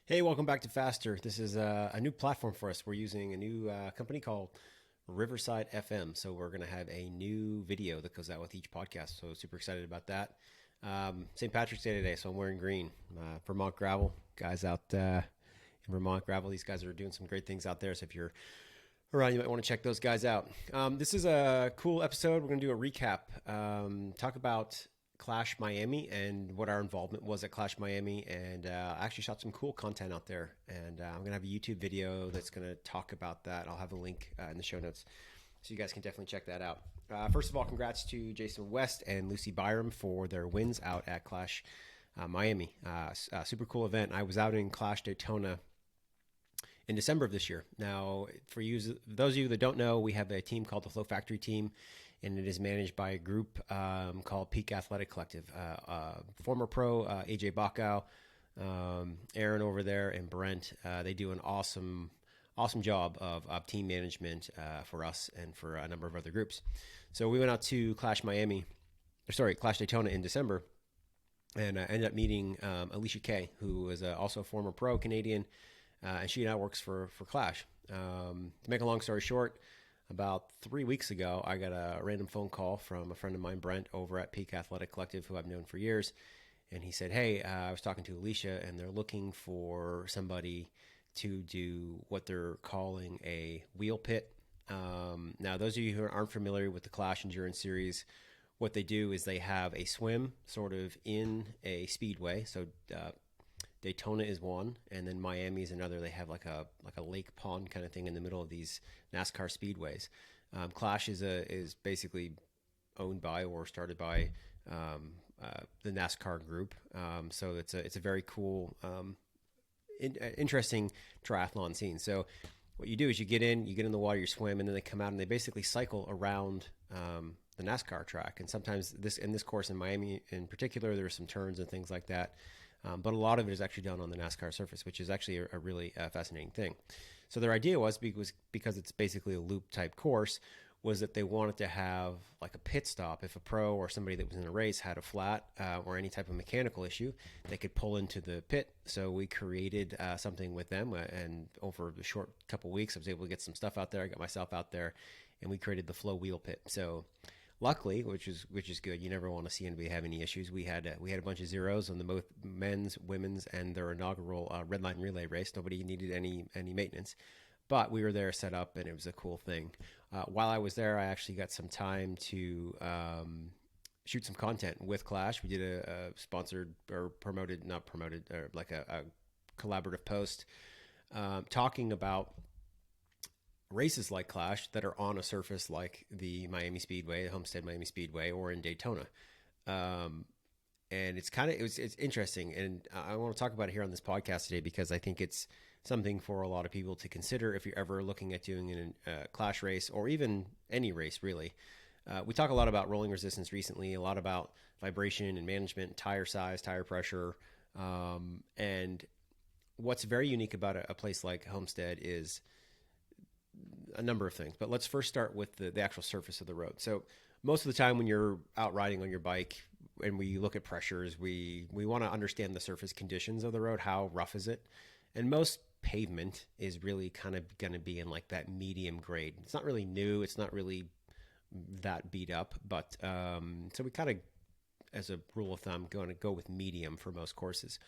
Hey, welcome back to Faster. This is a new platform for us. We're using a new company called Riverside FM. So we're going to have a new video that goes out with each podcast. So super excited about that. St. Patrick's Day today, so I'm wearing green. Vermont Gravel, guys out in Vermont Gravel. These guys are doing some great things out there. So if you're around, you might want to check those guys out. This is a cool episode. We're going to do a recap, talk about Clash Miami and what our involvement was at Clash Miami. And I actually shot some cool content out there. And I'm going to have a YouTube video that's going to talk about that. I'll have a link in the show notes. So you guys can definitely check that out. First of all, congrats to Jason West and Lucy Byram for their wins out at Clash Miami. Super cool event. I was out in Clash Daytona in December of this year. Now, for those of you that don't know, we have a team called the FLO Factory team, and it is managed by a group called Peak Athletic Collective. Former pro AJ Bacow, Aaron over there, and Brent. They do an awesome job of team management for us and for a number of other groups. So we went out to Clash Daytona in December, and ended up meeting Alicia Kay, who was also a former pro Canadian. And she now works for Clash. To make a long story short, about 3 weeks ago, I got a random phone call from a friend of mine, Brent, over at Peak Athletic Collective, who I've known for years. And he said, hey, I was talking to Alicia, and they're looking for somebody to do what they're calling a wheel pit. Now, those of you who aren't familiar with the Clash Endurance Series, what they do is they have a swim sort of in a speedway. So Daytona is one, and then Miami is another. They have like a lake pond kind of thing in the middle of these NASCAR speedways. Clash is basically owned by or started by the NASCAR group. So it's a very cool, interesting triathlon scene. So what you do is you get in the water, you swim, and then they come out and they basically cycle around the NASCAR track. And sometimes in this course in Miami in particular, there's some turns and things like that. But a lot of it is actually done on the NASCAR surface, which is actually a really fascinating thing. So their idea was because it's basically a loop type course, was that they wanted to have like a pit stop. If a pro or somebody that was in a race had a flat or any type of mechanical issue, they could pull into the pit. So we created something with them, and over the short couple weeks, I was able to get some stuff out there. I got myself out there, and we created the FLO Wheel Pit. So luckily, which is good. You never want to see anybody have any issues. We had a bunch of zeros on the both men's, women's, and their inaugural red line relay race. Nobody needed any maintenance, but we were there set up, and it was a cool thing. While I was there, I actually got some time to shoot some content with Clash. We did a sponsored or not promoted, or like a collaborative post talking about races like Clash that are on a surface like the Miami Speedway, the Homestead Miami Speedway, or in Daytona. And it's interesting. And I want to talk about it here on this podcast today because I think it's something for a lot of people to consider if you're ever looking at doing a Clash race or even any race, really. We talk a lot about rolling resistance recently, a lot about vibration and management, tire size, tire pressure. And what's very unique about a place like Homestead is a number of things, but let's first start with the actual surface of the road. So most of the time when you're out riding on your bike and we look at pressures, we want to understand the surface conditions of the road. How rough is it? And most pavement is really kind of going to be in like that medium grade. It's not really new. It's not really that beat up, but so we kind of, as a rule of thumb, going to go with medium for most courses.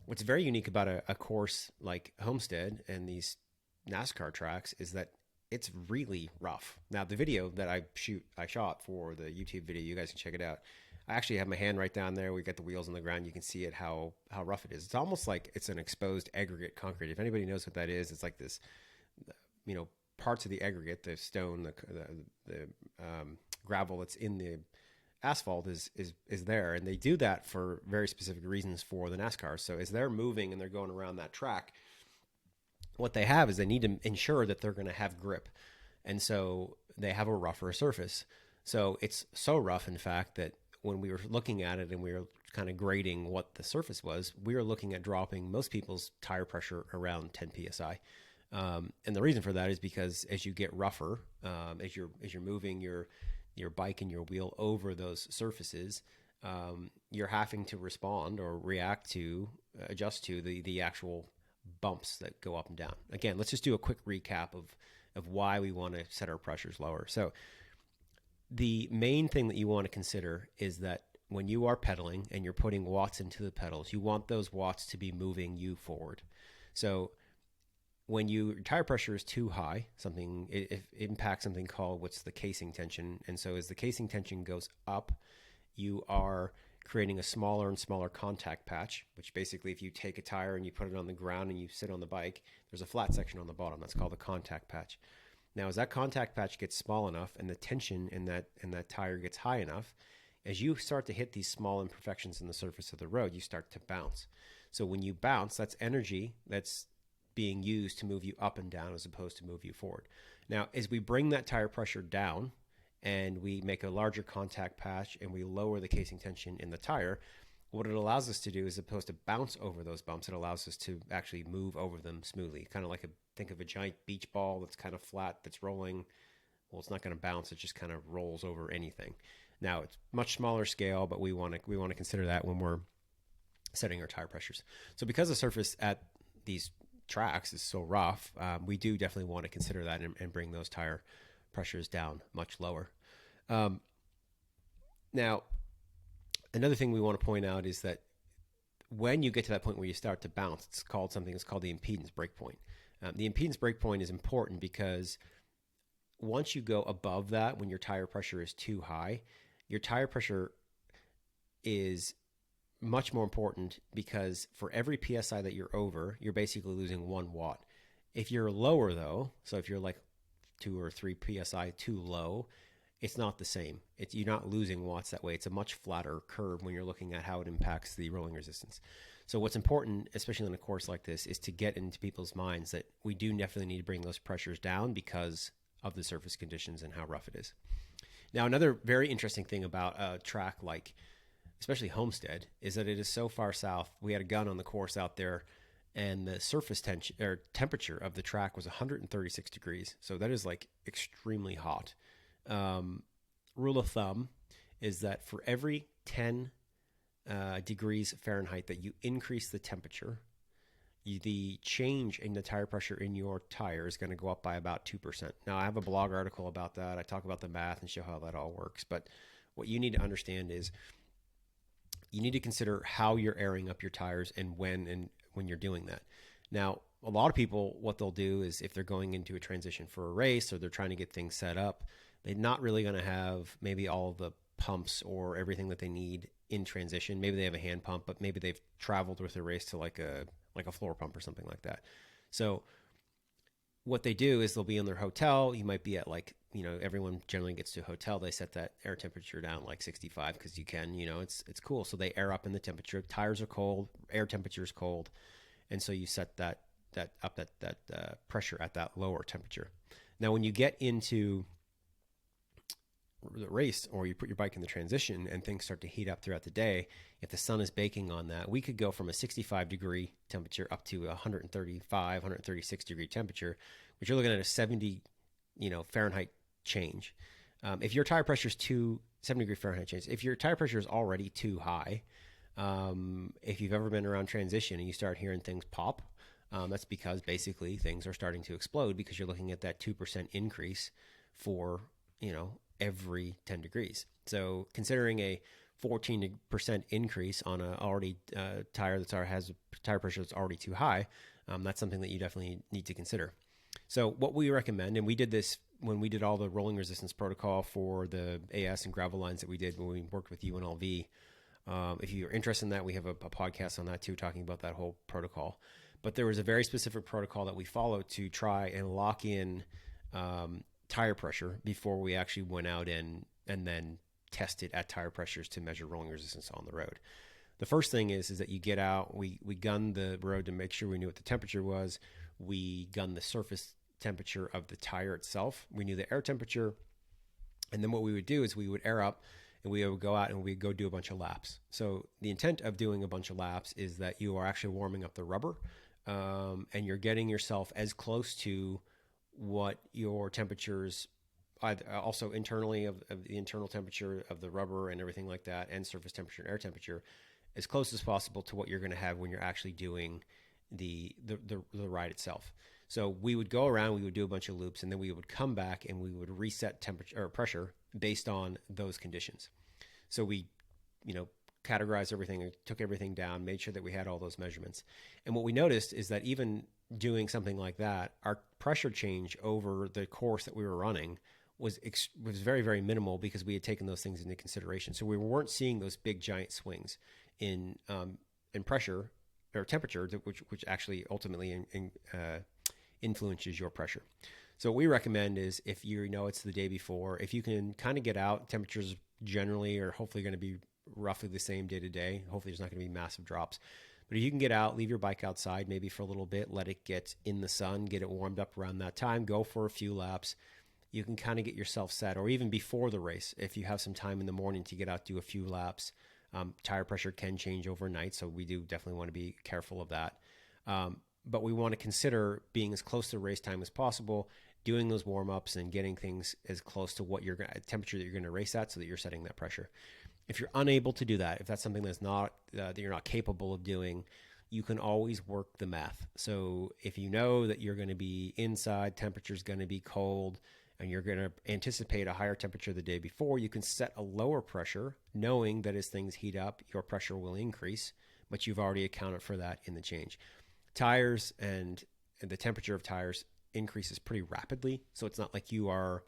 What's very unique about a course like Homestead and these NASCAR tracks is that it's really rough. Now, the video that I shot for the YouTube video, you guys can check it out. I actually have my hand right down there. We got the wheels on the ground. You can see it, how rough it is. It's almost like it's an exposed aggregate concrete. If anybody knows what that is, it's like this, parts of the aggregate, the stone, the gravel that's in the asphalt is there. And they do that for very specific reasons for the NASCAR. So as they're moving and they're going around that track, what they have is they need to ensure that they're going to have grip. And so they have a rougher surface. So it's so rough, in fact, that when we were looking at it and we were kind of grading what the surface was, we were looking at dropping most people's tire pressure around 10 PSI. And the reason for that is because as you get rougher, as you're moving your bike and your wheel over those surfaces, you're having to respond or react to, adjust to the actual bumps that go up and down. Again, let's just do a quick recap of why we want to set our pressures lower. So the main thing that you want to consider is that when you are pedaling and you're putting watts into the pedals, you want those watts to be moving you forward. So when your tire pressure is too high, it impacts something called what's the casing tension. And so as the casing tension goes up, you are creating a smaller and smaller contact patch, which basically if you take a tire and you put it on the ground and you sit on the bike, there's a flat section on the bottom. That's called the contact patch. Now, as that contact patch gets small enough and the tension in that tire gets high enough, as you start to hit these small imperfections in the surface of the road, you start to bounce. So when you bounce, that's energy that's being used to move you up and down as opposed to move you forward. Now, as we bring that tire pressure down and we make a larger contact patch and we lower the casing tension in the tire, what it allows us to do, as opposed to bounce over those bumps, it allows us to actually move over them smoothly. Kind of like think of a giant beach ball that's kind of flat, that's rolling. Well, it's not going to bounce. It just kind of rolls over anything. Now, it's much smaller scale, but we want to consider that when we're setting our tire pressures. So because the surface at these tracks is so rough, we do definitely want to consider that and bring those tire pressures down much lower. Now, another thing we want to point out is that when you get to that point where you start to bounce, it's called the impedance breakpoint. The impedance breakpoint is important because once you go above that, when your tire pressure is too high, your tire pressure is much more important, because for every PSI that you're over, you're basically losing 1 watt. If you're lower though, so if you're like 2 or 3 PSI too low, it's not the same. You're not losing watts that way. It's a much flatter curve when you're looking at how it impacts the rolling resistance. So what's important, especially on a course like this, is to get into people's minds that we do definitely need to bring those pressures down because of the surface conditions and how rough it is. Now, another very interesting thing about a track like, especially Homestead, is that it is so far south. We had a gun on the course out there, and the surface tension or temperature of the track was 136 degrees. So that is like extremely hot. Rule of thumb is that for every 10 degrees Fahrenheit that you increase the temperature, the change in the tire pressure in your tire is going to go up by about 2%. Now, I have a blog article about that. I talk about the math and show how that all works. But what you need to understand is you need to consider how you're airing up your tires and when you're doing that. Now, a lot of people, what they'll do is if they're going into a transition for a race or they're trying to get things set up, they're not really going to have maybe all the pumps or everything that they need in transition. Maybe they have a hand pump, but maybe they've traveled with a race to like a floor pump or something like that. So what they do is they'll be in their hotel. You might be at everyone generally gets to a hotel. They set that air temperature down like 65 because you can, it's cool. So they air up in the temperature. Tires are cold, air temperature is cold. And so you set that pressure at that lower temperature. Now, when you get into the race or you put your bike in the transition and things start to heat up throughout the day, if the sun is baking on that, we could go from a 65 degree temperature up to 135, 136 degree temperature, which you're looking at a 70, Fahrenheit change. If your tire pressure is 70 degree Fahrenheit change, if your tire pressure is already too high, if you've ever been around transition and you start hearing things pop, that's because basically things are starting to explode because you're looking at that 2% increase for, every 10 degrees. So considering a 14% increase on a already tire that has a tire pressure that's already too high, that's something that you definitely need to consider. So what we recommend, and we did this when we did all the rolling resistance protocol for the AS and gravel lines that we did when we worked with UNLV. If you're interested in that, we have a podcast on that too, talking about that whole protocol. But there was a very specific protocol that we followed to try and lock in tire pressure before we actually went out and then tested at tire pressures to measure rolling resistance on the road. The first thing is that you get out, we gunned the road to make sure we knew what the temperature was. We gunned the surface temperature of the tire itself. We knew the air temperature. And then what we would do is we would air up and we would go out and we'd go do a bunch of laps. So the intent of doing a bunch of laps is that you are actually warming up the rubber and you're getting yourself as close to what your temperatures, also internally of the internal temperature of the rubber and everything like that, and surface temperature and air temperature, as close as possible to what you're going to have when you're actually doing the ride itself. So we would go around, we would do a bunch of loops, and then we would come back and we would reset temperature or pressure based on those conditions. So we, categorized everything, took everything down, made sure that we had all those measurements. And what we noticed is that even doing something like that, our pressure change over the course that we were running was very, very minimal because we had taken those things into consideration. So we weren't seeing those big giant swings in pressure or temperature, which actually ultimately influences your pressure. So what we recommend is if it's the day before, if you can kind of get out, temperatures generally are hopefully going to be roughly the same day to day. Hopefully there's not going to be massive drops. But if you can get out, leave your bike outside maybe for a little bit, let it get in the sun, get it warmed up around that time, go for a few laps. You can kind of get yourself set, or even before the race, if you have some time in the morning to get out, do a few laps. Tire pressure can change overnight, so we do definitely want to be careful of that. But we want to consider being as close to race time as possible, doing those warm-ups and getting things as close to what temperature that you're going to race at so that you're setting that pressure. If you're unable to do that, if that's something that's not that you're not capable of doing, you can always work the math. So if you know that you're going to be inside, temperature's going to be cold, and you're going to anticipate a higher temperature the day before, you can set a lower pressure, knowing that as things heat up, your pressure will increase, but you've already accounted for that in the change. Tires and the temperature of tires increases pretty rapidly, so it's not like you are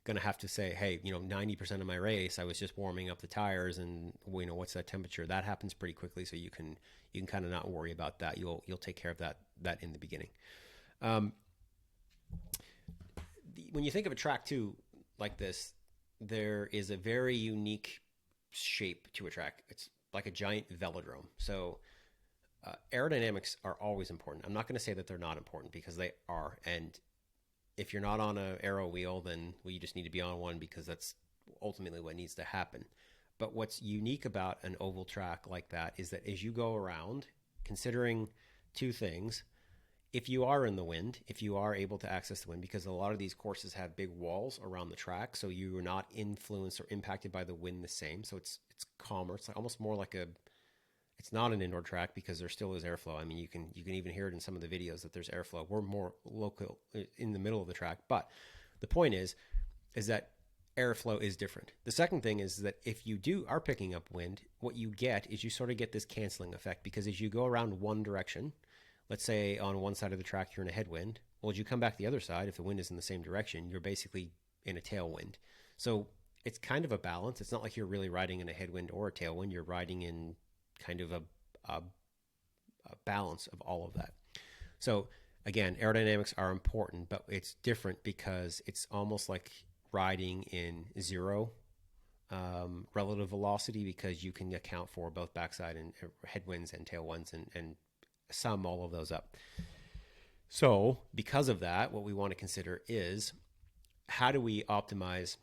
going to have to say, hey, 90% of my race, I was just warming up the tires and what's that temperature? That happens pretty quickly. So you can kind of not worry about that. You'll take care of that in the beginning. When you think of a track too, like this, there is a very unique shape to a track. It's like a giant velodrome. So aerodynamics are always important. I'm not going to say that they're not important because they are. And if you're not on an aero wheel, then you just need to be on one because that's ultimately what needs to happen. But what's unique about an oval track like that is that as you go around, considering two things, if you are in the wind, if you are able to access the wind, because a lot of these courses have big walls around the track, so you are not influenced or impacted by the wind the same. So it's calmer. It's almost more like it's not an indoor track because there still is airflow. I mean, you can even hear it in some of the videos that there's airflow. We're more local in the middle of the track. But the point is that airflow is different. The second thing is that if you are picking up wind, what you get is you sort of get this canceling effect because as you go around one direction, let's say on one side of the track, you're in a headwind. Well, as you come back the other side, if the wind is in the same direction, you're basically in a tailwind. So it's kind of a balance. It's not like you're really riding in a headwind or a tailwind. You're riding in kind of a balance of all of that. So again, aerodynamics are important, but it's different because it's almost like riding in zero relative velocity because you can account for both backside and headwinds and tailwinds and sum all of those up. So because of that, what we want to consider is how do we optimize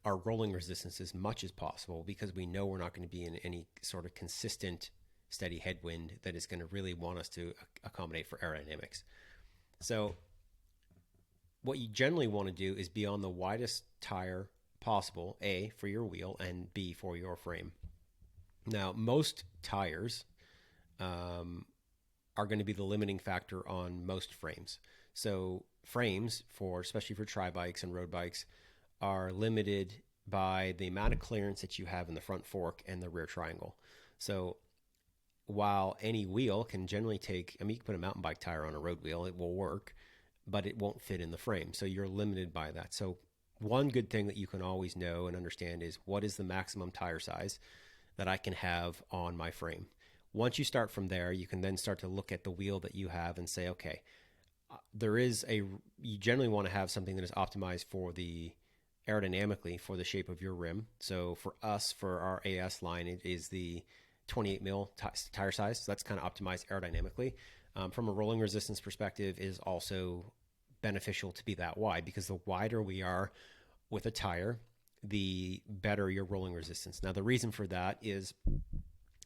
our rolling resistance as much as possible because we know we're not going to be in any sort of consistent steady headwind that is going to really want us to accommodate for aerodynamics. So what you generally want to do is be on the widest tire possible, A, for your wheel, and B, for your frame. Now, most tires are going to be the limiting factor on most frames. So frames, especially for tri-bikes and road bikes, are limited by the amount of clearance that you have in the front fork and the rear triangle. So while any wheel can generally take, you can put a mountain bike tire on a road wheel, it will work, but it won't fit in the frame. So you're limited by that. So one good thing that you can always know and understand is what is the maximum tire size that I can have on my frame. Once you start from there, you can then start to look at the wheel that you have and say, okay, you generally want to have something that is optimized for aerodynamically for the shape of your rim. So for us, for our AS line, it is the 28 mil tire size. So that's kind of optimized aerodynamically. From a rolling resistance perspective, it is also beneficial to be that wide because the wider we are with a tire, the better your rolling resistance. Now, the reason for that is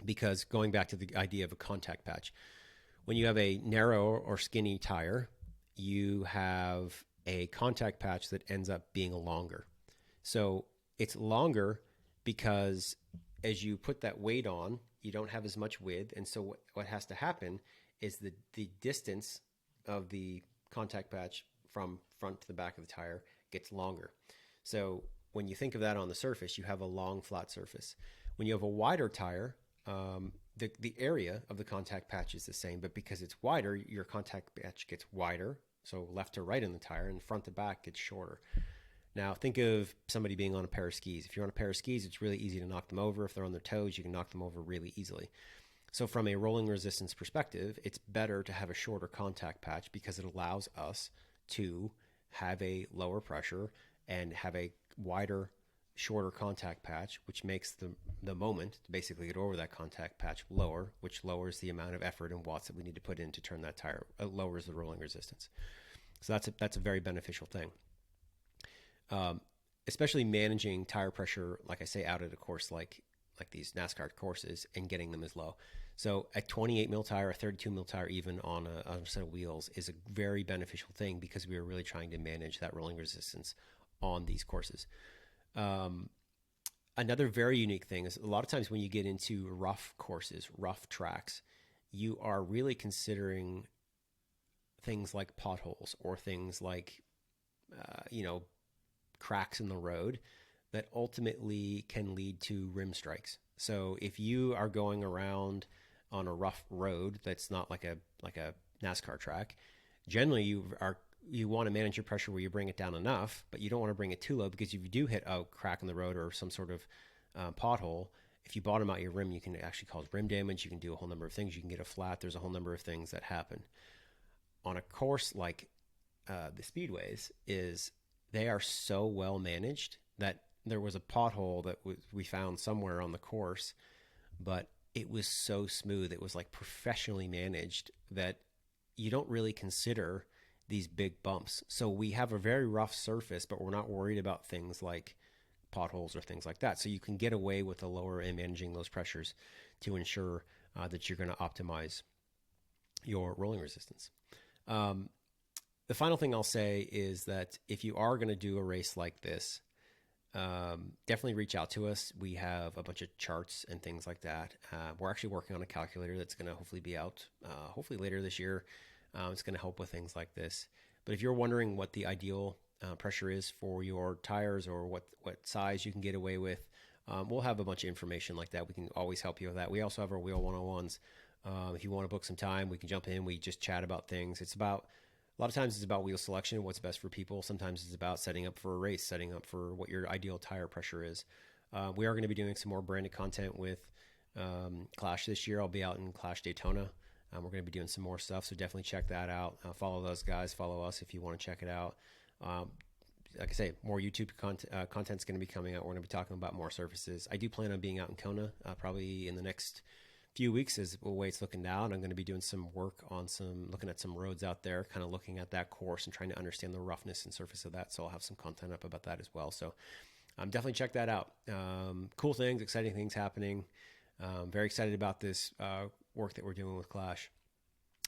because going back to the idea of a contact patch, when you have a narrow or skinny tire, you have a contact patch that ends up being longer. So it's longer because as you put that weight on, you don't have as much width. And so what has to happen is the distance of the contact patch from front to the back of the tire gets longer. So when you think of that on the surface, you have a long flat surface. When you have a wider tire, the area of the contact patch is the same, but because it's wider, your contact patch gets wider. So left to right in the tire, and front to back gets shorter. Now think of somebody being on a pair of skis. If you're on a pair of skis, it's really easy to knock them over. If they're on their toes, you can knock them over really easily. So from a rolling resistance perspective, it's better to have a shorter contact patch because it allows us to have a lower pressure and have a wider, shorter contact patch, which makes the moment to basically get over that contact patch lower, which lowers the amount of effort and watts that we need to put in to turn that tire. It lowers the rolling resistance. So that's a very beneficial thing. Especially managing tire pressure, like I say, out at a course like these NASCAR courses and getting them as low. So a 28 mil tire, a 32 mil tire, even on a set of wheels is a very beneficial thing because we are really trying to manage that rolling resistance on these courses. Another very unique thing is a lot of times when you get into rough courses, rough tracks, you are really considering things like potholes or things like, cracks in the road that ultimately can lead to rim strikes. So if you are going around on a rough road that's not like a NASCAR track, generally you want to manage your pressure where you bring it down enough, but you don't want to bring it too low because if you do hit a crack in the road or some sort of pothole, if you bottom out your rim, you can actually cause rim damage. You can do a whole number of things. You can get a flat. There's a whole number of things that happen. On a course like the speedways, they are so well managed that there was a pothole that we found somewhere on the course, but it was so smooth. It was like professionally managed that you don't really consider these big bumps. So we have a very rough surface, but we're not worried about things like potholes or things like that. So you can get away with the lower and managing those pressures to ensure that you're going to optimize your rolling resistance. The final thing I'll say is that if you are going to do a race like this, definitely reach out to us. We have a bunch of charts and things like that. We're actually working on a calculator that's going to hopefully be out hopefully later this year. It's going to help with things like this. But if you're wondering what the ideal pressure is for your tires or what size you can get away with, we'll have a bunch of information like that. We can always help you with that. We also have our Wheel 101s. If you want to book some time, we can jump in. We just chat about things. A lot of times it's about wheel selection, what's best for people. Sometimes it's about setting up for a race, setting up for what your ideal tire pressure is. We are going to be doing some more branded content with Clash this year. I'll be out in Clash Daytona. We're going to be doing some more stuff, so definitely check that out. Follow those guys. Follow us if you want to check it out. Like I say, more YouTube content's going to be coming out. We're going to be talking about more surfaces. I do plan on being out in Kona probably in the next few weeks as the way it's looking now, and I'm going to be doing some work on looking at some roads out there, kind of looking at that course and trying to understand the roughness and surface of that. So I'll have some content up about that as well. So definitely check that out. Cool things, exciting things happening. Very excited about this work that we're doing with Clash.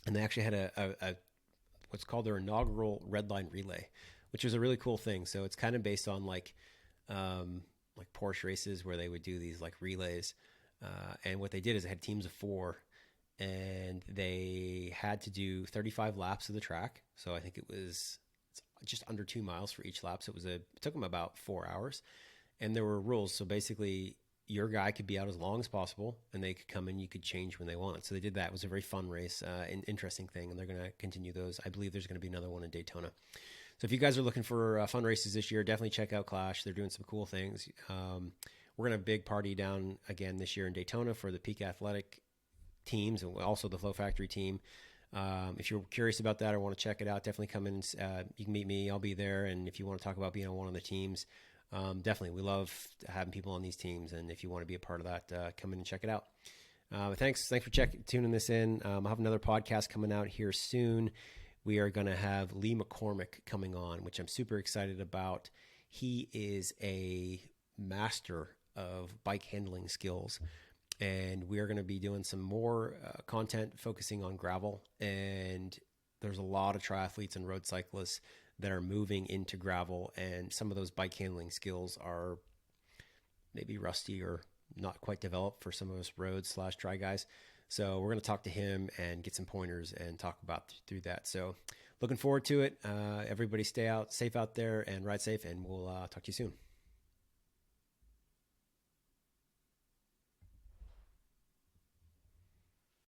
And they actually had a what's called their inaugural red line relay, which was a really cool thing. So it's kind of based on like Porsche races where they would do these like relays. And what they did is they had teams of 4, and they had to do 35 laps of the track. So I think it's just under 2 miles for each lap. So it took them about 4 hours, and there were rules. So basically your guy could be out as long as possible, and they could come in, you could change when they want. So they did that. It was a very fun race, an interesting thing, and they're going to continue those. I believe there's going to be another one in Daytona. So if you guys are looking for fun races this year, definitely check out Clash. They're doing some cool things. We're going to have a big party down again this year in Daytona for the Peak Athletic teams and also the Flow Factory team. If you're curious about that or want to check it out, definitely come in. You can meet me. I'll be there. And if you want to talk about being on one of the teams, definitely. We love having people on these teams. And if you want to be a part of that, come in and check it out. Thanks for tuning this in. I'll have another podcast coming out here soon. We are going to have Lee McCormick coming on, which I'm super excited about. He is a master of bike handling skills, and we are going to be doing some more content focusing on gravel. And there's a lot of triathletes and road cyclists that are moving into gravel, and some of those bike handling skills are maybe rusty or not quite developed for some of us road/dry guys. So we're going to talk to him and get some pointers and talk about through that. So looking forward to it. Everybody stay safe out there and ride safe, and we'll talk to you soon.